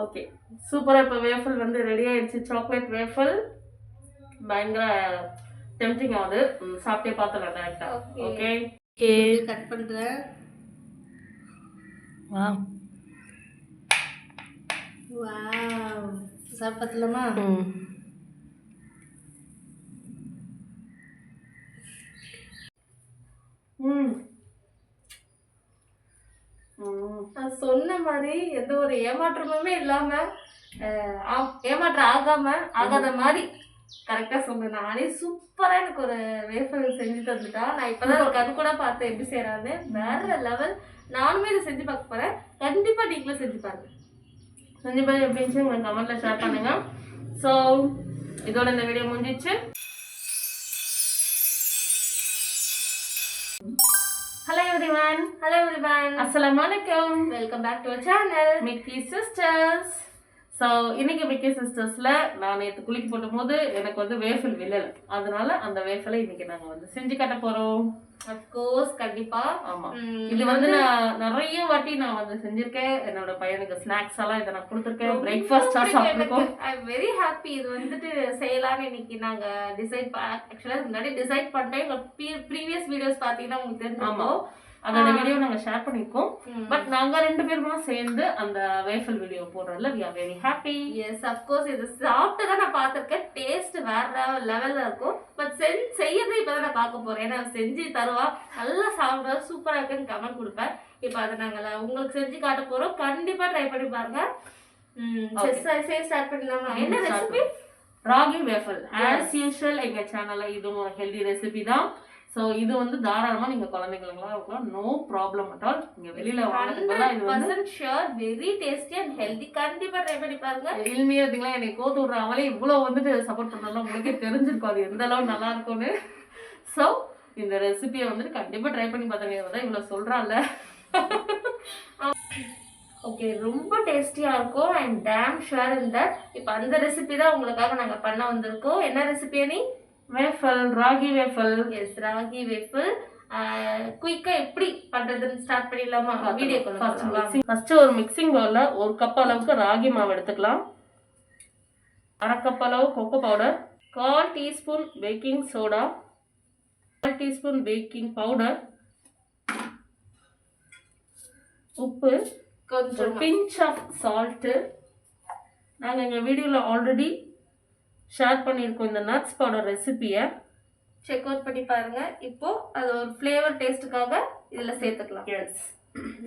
Okay, சூப்பராக இப்போ waffle வந்து ரெடி ஆயிடுச்சு. சாக்லேட் வேஃபல் பயங்கர டெம்டிங் ஆகுது. சாப்பிட்டே பார்த்துலாம் டேரக்டா. ஓகே ஓகே, கட் பண்ணுறேன். வாவ் வாவ், சாப்பிடலாமா? நான் சொன்ன மாதிரி எந்த ஒரு ஏமாற்றமுமே இல்லாம ஏமாற்றம் ஆகாத மாதிரி கரெக்டா சொன்னேன். நானே சூப்பரா எனக்கு ஒரு வேஃபல் செஞ்சு தந்துட்டா. நான் இப்பதான் ஒரு கண் கூட பார்த்தேன் எப்படி செய்யறாரு. வேற லெவல். நானுமே இதை செஞ்சு பார்க்க போறேன். கண்டிப்பா நீங்களும் செஞ்சு பாருங்க. செஞ்சு பாருங்க எப்படின்னு உங்க கமெண்ட்ல ஷேர் பண்ணுங்க. ஸோ இதோட இந்த வீடியோ முடிஞ்சிச்சு. Hello everyone. Assalamu alaikum. Welcome back to our channel Mickey Sisters. So இன்னைக்கு மிக்கி சிஸ்டர்ஸ்ல நான் நேற்று குளிக்க போட்டும் போது எனக்கு வந்து வேஃபல் விழல. அதனால அந்த வேஃபலை இன்னைக்கு நாங்க வந்து செஞ்சு காட்ட போறோம். அஃப்கோர்ஸ், கண்டிப்பா. ஆமா, இது வந்து நான் நிறைய வாட்டி நான் வந்து செஞ்சிருக்கேன். என்னோட பையனுக்கு ஸ்நாக்ஸ் எல்லாம் இதை நான் கொடுத்துருக்கேன். பிரேக்ஃபாஸ்டா சாப்பிட்டுருக்கோம். I am very happy. இது வந்துட்டு செய்யலாம்னு இன்னைக்கு நாங்க ஆக்சுவலா முன்னாடி டிசைட் பண்ணிட்டோம். ப்ரீவியஸ் வீடியோஸ் பாத்தீங்கன்னா உங்களுக்கு தெரிஞ்சிருக்கும். அதோட வீடியோ நாங்க ஷேர் பண்ணிருக்கோம். பட் நாங்க ரெண்டு பேருமா சேர்ந்து அந்த வேஃபல் வீடியோ போடுறதுல we are very happy. Yes, of course. இது சாப்பிட்டு தான் நான் பார்த்திருக்கேன். டேஸ்ட் வேற லெவல்ல இருக்கும். பட் செய்யறதை இப்பதான் நான் பார்க்க போறேன். ஏன்னா செஞ்சு தருவா, நல்லா சாப்பிடுவா, சூப்பரா இருக்குன்னு கமெண்ட் கொடுப்பேன். இப்போ அதை நாங்க உங்களுக்கு செஞ்சு காட்ட போறோம். கண்டிப்பா ட்ரை பண்ணி பாருங்க. ஸ்டார்ட் பண்ணலாமா? என்ன recipe? Ragi waffle. As usual எங்க சேனல்ல இதுவும் ஒரு ஹெல்தி ரெசிபி தான். ஸோ இது வந்து தாராளமா நீங்க குழந்தைங்களுக்குலாம் இருக்கலாம், நோ ப்ராப்ளம் அட் ஆல். நீங்க வெளியில வாங்குறதுலாம் இது வந்து sure very tasty and healthy. கண்டிப்பா ட்ரை பண்ணி பாருங்க. இனிமையா இருந்தீங்களா? என்னை கோத்து விடுற அவளே இவ்வளவு வந்துட்டு சப்போர்ட் பண்ணலாம். உங்களுக்கே தெரிஞ்சிருக்கும் அது எந்த அளவு நல்லா இருக்கும்னு. ஸோ இந்த ரெசிபியை வந்துட்டு கண்டிப்பா ட்ரை பண்ணி பார்த்தாங்க. தான் இவ்வளவு சொல்றாள். ஓகே, ரொம்ப டேஸ்டியா இருக்கும். And dam sure in that. இப்போ அந்த ரெசிபி தான் உங்களுக்காக நாங்க பண்ண வந்திருக்கோம். என்ன ரெசிபி நீ? Waffle, ragi waffle. Yes, ragi waffle. குயிக்கா எப்படி பண்றதுன்னு ஸ்டார்ட் பண்ணிடலாமா? வீடியோக்குள்ள ஃபர்ஸ்ட் ஒரு மிக்சிங் பவுல்ல 1 கப் அளவுக்கு ராகி மாவு எடுத்துக்கலாம். 1/2 கப் அளவு cocoa powder, 1/4 teaspoon baking soda, 1/4 teaspoon baking powder, உப்பு, கொஞ்சம் பிஞ்ச் ஆஃப் சால்ட். நாங்கள் எங்கள் வீடியோவில் ஆல்ரெடி ஷேர் பண்ணியிருக்கோம் இந்த நட்ஸ் பவுடர் ரெசிபியை. செக் அவுட் பண்ணி பாருங்க. இப்போ அது ஒரு ஃப்ளேவர் டேஸ்ட்டுக்காக இதில் சேர்த்துக்கலாம். எஸ்,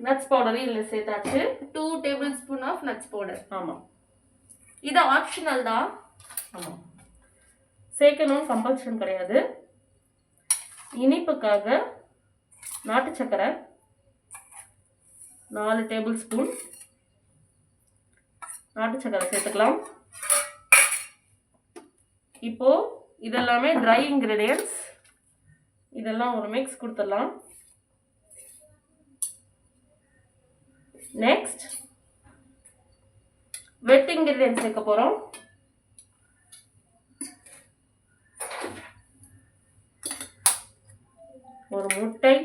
நட்ஸ் பவுடர் இதில் சேர்த்தாச்சு. 2 tablespoon of nuts powder. ஆமாம், இது ஆப்ஷனல் தான். ஆமாம், சேர்க்கணும் கம்பல்ஷன் கிடையாது. இனிப்புக்காக நாட்டு சக்கரை 4 டேபிள் ஸ்பூன் நாட்டு சக்கரை சேர்த்துக்கலாம். இப்போ இதெல்லாமே ட்ரை இன்கிரீடியன்ட்ஸ். இதெல்லாம் ஒரு மிக்ஸ் கொடுத்துடலாம். நெக்ஸ்ட் வெட் இன்கிரீடியன்ட்ஸ் சேர்க்க போறோம். ஒரு முட்டை,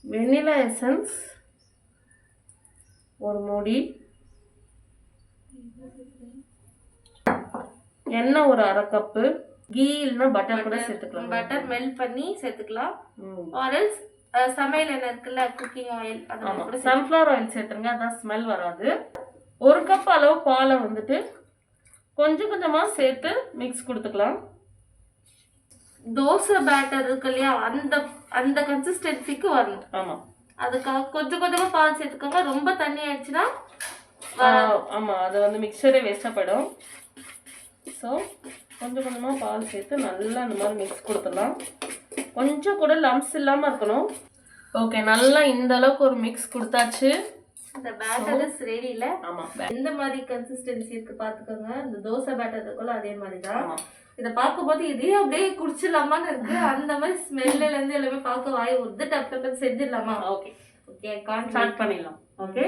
வெண்ணிலா எசன்ஸ் ஒரு மூடி, எண்ணெய் ஒரு 1/2 கப்பு, கீ இல்லைன்னா பட்டர் கூட சேர்த்துக்கலாம். பட்டர் மெல்ட் பண்ணி சேர்த்துக்கலாம். ஆரல்ஸ் சமையல் எண்ணெய் இருக்குல்ல, குக்கிங் ஆயில், அது சன்ஃப்ளவர் ஆயில் சேர்த்துருங்க, அதான் ஸ்மெல் வராது. 1 கப் அளவு பாலை வந்துட்டு கொஞ்சம் கொஞ்சமாக சேர்த்து மிக்ஸ் கொடுத்துக்கலாம். தோசை பேட்டர் இருக்கு இல்லையா, அந்த கன்சிஸ்டன்சிக்கு வரணும். ஆமாம், அதுக்காக கொஞ்சம் கொஞ்சமாக பால் சேர்த்துக்கோங்க. ரொம்ப தண்ணி ஆயிடுச்சுன்னா ஆமாம், அது வந்து மிக்சரே வேஸ்ட்டாக போயிடும். ஸோ கொஞ்சம் கொஞ்சமாக பால் சேர்த்து நல்லா இந்த மாதிரி மிக்ஸ் கொடுத்துடலாம். கொஞ்சம் கூட லம்ப்ஸ் இல்லாமல் இருக்கணும். ஓகே, நல்லா இந்த அளவுக்கு ஒரு மிக்ஸ் கொடுத்தாச்சு. இந்த பேட்டர் இஸ் ரெடி இல்ல? ஆமாம், எந்த மாதிரி கன்சிஸ்டன்சி இருக்கு பார்த்துக்கோங்க. இந்த தோசை பேட்டர் இருக்குல்ல அதே மாதிரி தான். இதை பார்க்கும்போது இதே அப்படியே குடிச்சிடலாமான்னு இருக்கு. அந்த மாதிரி ஸ்மெல்ல இருந்து எல்லாமே பார்க்க வாய் உருது. டப்பு செஞ்சிடலாமா? ஓகே ஓகே, ஸ்டார்ட் பண்ணிடலாம். ஓகே,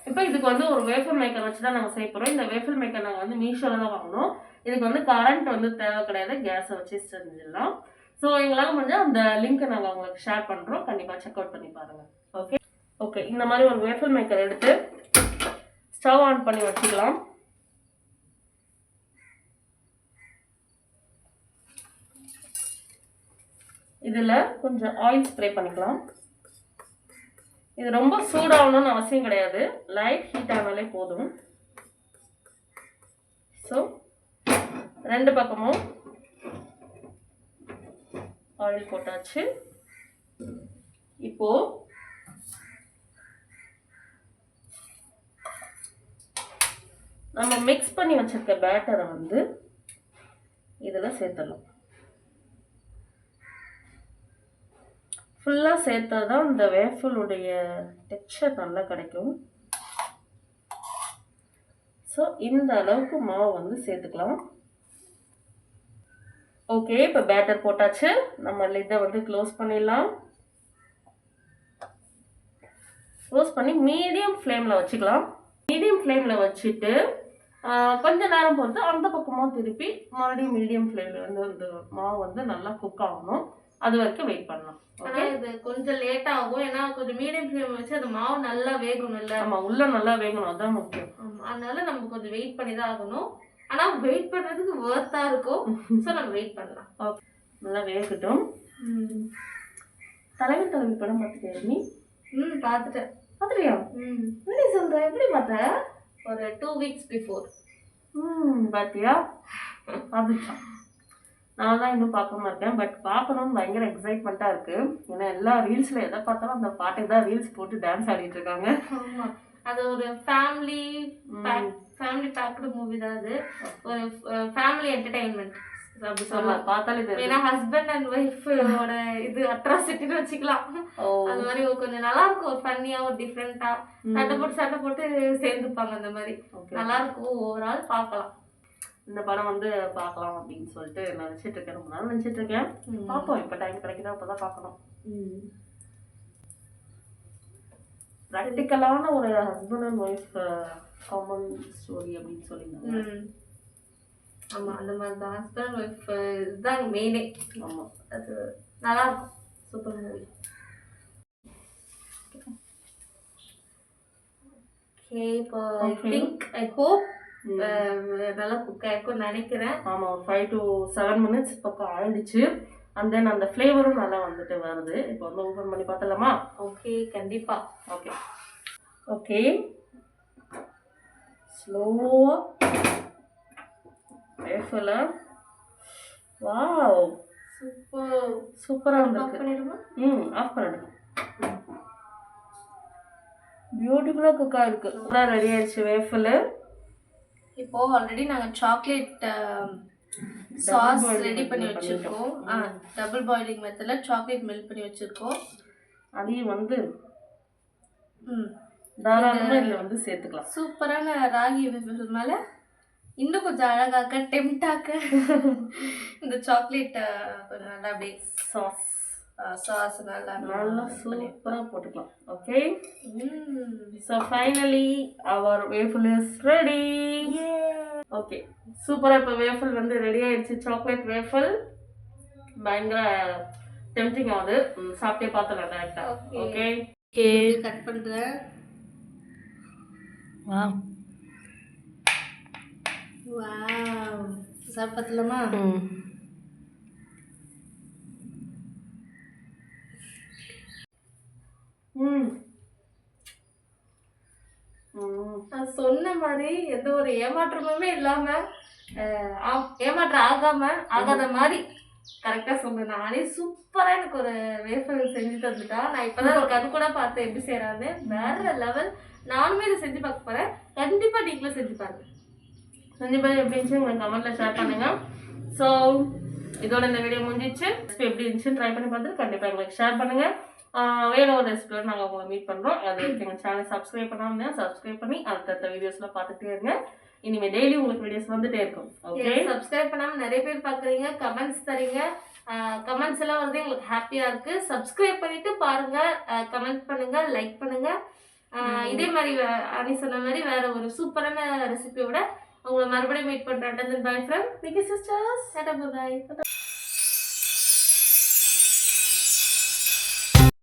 இப்போ இதுக்கு வந்து ஒரு வேஃபல் மேக்கர் வச்சு தான் நாங்கள் செய்ய போகிறோம். இந்த வேஃபல் மேக்கர் நாங்கள் வந்து மீஷோவில் தான் வாங்கினோம். இதுக்கு வந்து கரண்ட் வந்து தேவை கிடையாது, கேஸை வச்சு செஞ்சிடலாம். ஸோ எங்களால் முடிஞ்சால் அந்த லிங்க்கை நாங்கள் உங்களுக்கு ஷேர் பண்ணுறோம். கண்டிப்பாக செக் அவுட் பண்ணி பாருங்கள். ஓகே ஓகே, இந்த மாதிரி ஒரு வேஃபல் மேக்கர் எடுத்து ஸ்டவ் ஆன் பண்ணி வச்சுக்கலாம். இதில் கொஞ்சம் ஆயில் ஸ்ப்ரே பண்ணிக்கலாம். இது ரொம்ப சூடாகணும்னு அவசியம் கிடையாது, லைட் ஹீட் ஆனாலே போதும். ஸோ 2 பக்கமும் ஆயில் போட்டாச்சு. இப்போ நம்ம மிக்ஸ் பண்ணி வச்சிருக்க பேட்டரை வந்து இதில் சேர்த்துடலாம். ஃபுல்லாக சேர்த்தா தான் இந்த வேஃபலுடைய டெக்ஸ்சர் நல்லா கிடைக்கும். ஸோ இந்த அளவுக்கு மாவு வந்து சேர்த்துக்கலாம். ஓகே, இப்போ பேட்டர் போட்டாச்சு. நம்ம லிட்டை வந்து க்ளோஸ் பண்ணிடலாம். க்ளோஸ் பண்ணி மீடியம் ஃப்ளேமில் வச்சுக்கலாம். மீடியம் ஃப்ளேமில் வச்சுட்டு கொஞ்ச நேரம் பொறுத்து அந்த பக்கமாக திருப்பி மறுபடியும் மீடியம் ஃப்ளேமில் வந்து இந்த மாவு வந்து நல்லா குக் ஆகணும். அது வரைக்கும் வெயிட் பண்ணலாம். ஓகே, இது கொஞ்சம் லேட் ஆகும், ஏன்னா கொஞ்சம் மீடியம் ஃப்ளேம் வச்சு அது மாவு நல்லா வேகணும் இல்லை? ஆமாம், உள்ள நல்லா வேகணும், அதுதான் முக்கியம். அதனால நம்ம கொஞ்சம் வெயிட் பண்ணி தான் ஆகணும். ஆனால் வெயிட் பண்ணுறதுக்கு ஒர்த்தாக இருக்கும். ஸோ நம்ம வெயிட் பண்ணலாம். ஓகே, நல்லா வேகட்டும். தலைவி படம் பார்த்துட்டேன் நீ? பார்த்துட்டேன். பார்த்துட்டியா? எப்படி சொல்கிறேன், எப்படி பார்த்தேன்? ஒரு 2 weeks பிஃபோர். பார்த்தியா? பார்த்துட்டான். நான் தான் இன்னும் பார்க்காம இருக்கேன், பட் பார்க்கணும்னு பயங்கர எக்ஸைட்மெண்ட்டாக இருக்குது. ஏன்னா எல்லா ரீல்ஸில் எதை பார்த்தாலும் அந்த பாட்டை தான் ரீல்ஸ் போட்டு டான்ஸ் ஆடிட்டு இருக்காங்க. ஆமாம், அது ஒரு ஃபேமிலி பேக்டு மூவி தான். அது ஒரு ஃபேமிலி என்டர்டைன்மெண்ட் அப்படி சொல்லலாம். பார்த்தாலே தெரியும். ஏன்னா ஹஸ்பண்ட் அண்ட் ஒய்ஃபோட இது அட்ராசிட்டின்னு வச்சுக்கலாம். அது மாதிரி கொஞ்சம் நல்லா இருக்கும், ஒரு ஃபன்னியா, ஒரு டிஃப்ரெண்டா சட்டை போட்டு சேர்ந்துப்பாங்க. அந்த மாதிரி நல்லா இருக்கும். ஓவரால் பார்க்கலாம். இந்த படம் வந்து பார்க்கலாம் அப்படின்னு சொல்லிட்டு நினச்சிட்டு இருக்கேன். ரொம்ப நாள் நினச்சிட்டு இருக்கேன். பார்ப்போம், இப்போ டைம் கிடைக்குதா அப்போ தான் பார்க்கணும். ப்ராக்டிக்கலான ஒரு husband and wife common story அப்படின்னு சொல்லியிருந்தாங்க. ஆமாம், அந்த மாதிரி தான். ஹஸ்பண்ட் அண்ட் ஒய்ஃப் இதுதான் மெயினே. ஆமாம், அது நல்லா இருக்கும். Super movie. ஓகே, இப்போ ஐ ஹோப் நல்லா குக் ஆயிருக்கும்னு நினைக்கிறேன். ஆமாம், ஒரு 5 to 7 minutes பக்கம் ஆயிடுச்சு. அண்ட் தென் அந்த ஃப்ளேவரும் நல்லா வந்துட்டு வருது. இப்போ வந்து ஓப்பன் பண்ணி பார்த்தலாமா? ஓகே, கண்டிப்பா. ஓகே ஓகே, ஸ்லோவா வேஃபல. வாவ், சூப்பராக வந்து ஆஃப் பண்ணிடுமா? ஆஃப் பண்ணிடுங்க. பியூட்டிஃபுல்லாக குக்காக இருக்குது. நல்லா ரெடி ஆயிடுச்சு வேஃபல். இப்போ ஆல்ரெடி நாங்கள் சாக்லேட் சாஸ் ரெடி பண்ணி வச்சுருக்கோம். டபுள் பாயிலிங் மெத்தடில் சாக்லேட் மெல்ட் பண்ணி வச்சுருக்கோம். அதையும் வந்து தாராளமாக இதில் வந்து சேர்த்துக்கலாம். சூப்பரான ராகி வேஃபல் மேலே இன்னும் கொஞ்சம் அழகாக்க டெம்டாக்க இந்த சாக்லேட் கொஞ்சம் நல்லா அப்படியே சாஸ் நல்லா சூப்பராக போட்டுக்கலாம். Okay, so finally our waffle is ready. Okay, சூப்பராக இப்போ வேஃபல் வந்து ரெடி ஆயிடுச்சு. சாக்லேட் வேஃபல் பயங்கர டெம்டிங் ஆகுது. சாப்பிட்டே பார்த்துலாம் டேரக்டாக. ஓகே ஓகே, கட் பண்ணுறேன். வாவ் வாவ், சாப்பிடலாமா? நான் சொன்ன மாதிரி எந்த ஒரு ஏமாற்றமுமே இல்லாம ஏமாற்றம் ஆகாத மாதிரி கரெக்டா சொன்னேன். நானே சூப்பரா எனக்கு ஒரு வேஃபல் செஞ்சு தந்துட்டா. நான் இப்பதான் கண் கூட பார்த்தேன் எப்படி செய்யறான்னு. வேற லெவல். நானுமே இதை செஞ்சு பார்க்க போறேன். கண்டிப்பா நீங்களும் செஞ்சு பாருங்க. செஞ்சு பாருங்க, எப்படி இருந்துச்சு உங்களுக்கு கமெண்ட்ல ஷேர் பண்ணுங்க. ஸோ இதோட இந்த வீடியோ முடிஞ்சிச்சு. ரெசிபி எப்படி இருந்துச்சுன்னு ட்ரை பண்ணி பார்த்துட்டு கண்டிப்பாக எங்களுக்கு ஷேர் பண்ணுங்க. வேற ஒரு ரெசிபியில் நாங்கள் உங்களை மீட் பண்ணுறோம். அது வரைக்கும் எங்கள் சேனல் சப்ஸ்கிரைப் பண்ணாமல் சப்ஸ்கிரைப் பண்ணி அடுத்தடுத்த வீடியோஸ்லாம் பார்த்துட்டே இருங்க. இனிமேல் டெய்லி உங்களுக்கு வீடியோஸ் வந்துட்டே இருக்கும். ஓகே, சப்ஸ்கிரைப் பண்ணாமல் நிறைய பேர் பார்க்குறீங்க, கமெண்ட்ஸ் தரீங்க. கமெண்ட்ஸ் எல்லாம் வந்து எங்களுக்கு ஹாப்பியாக இருக்கு. சப்ஸ்கிரைப் பண்ணிட்டு பாருங்க, கமெண்ட் பண்ணுங்க, லைக் பண்ணுங்க. இதே மாதிரி அனி சொன்ன மாதிரி வேற ஒரு சூப்பரான ரெசிபியோட உங்களை மறுபடியும் மீட் பண்ணுறேன். Bye from sisters. டாடா, பை.